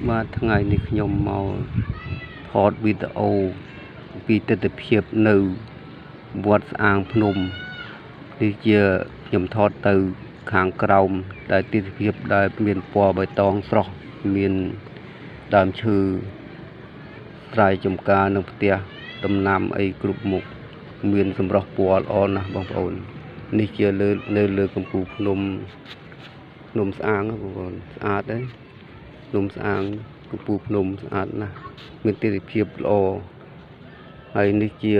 បាទថ្ងៃនេះខ្ញុំមកថតវីដេអូពីទស្សនវិជ្ជានៅវត្តស្អាងភ្នំនេះជាខ្ញុំថតទៅខាងក្រោមដែលទស្សនវិជ្ជាដែលមានពណ៌បៃតងស្រស់មានដើមឈើស្រែចម្ការនិងផ្ទះដំណាំអីគ្រប់មុខមានសម្រស់ពណ៌ល្អណាស់បងប្អូននេះជានៅលើកំពូលភ្នំស្អាងបងប្អូនស្អាតទេភ្នំស្អាងកំពូលភ្នំស្អាតណាស់មានទិដ្ឋភាពល្អហើយនេះជា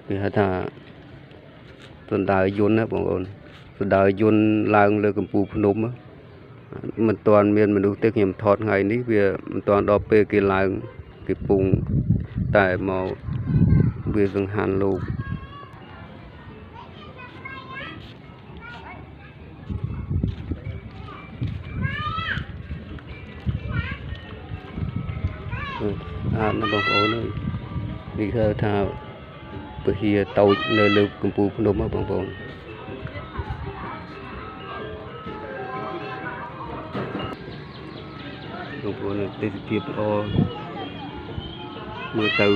គេហៅថាសណ្ដើរយន្តណាបងប្អូនសណ្ដើរយន្តឡើងលើកំពូលភ្នំមិនទាន់មានមនុស្សទេខ្ញុំថតថ្ងៃនេះវាមិនទាន់ដល់ពេលគេឡើងគេពងតែមកវាសង្ហានលោកអានណាបងប្អូនអើយនេះគឺថាពហិយតូចនៅលើកំពូលភ្នំបងប្អូនទេសភាពល្អមើលទៅ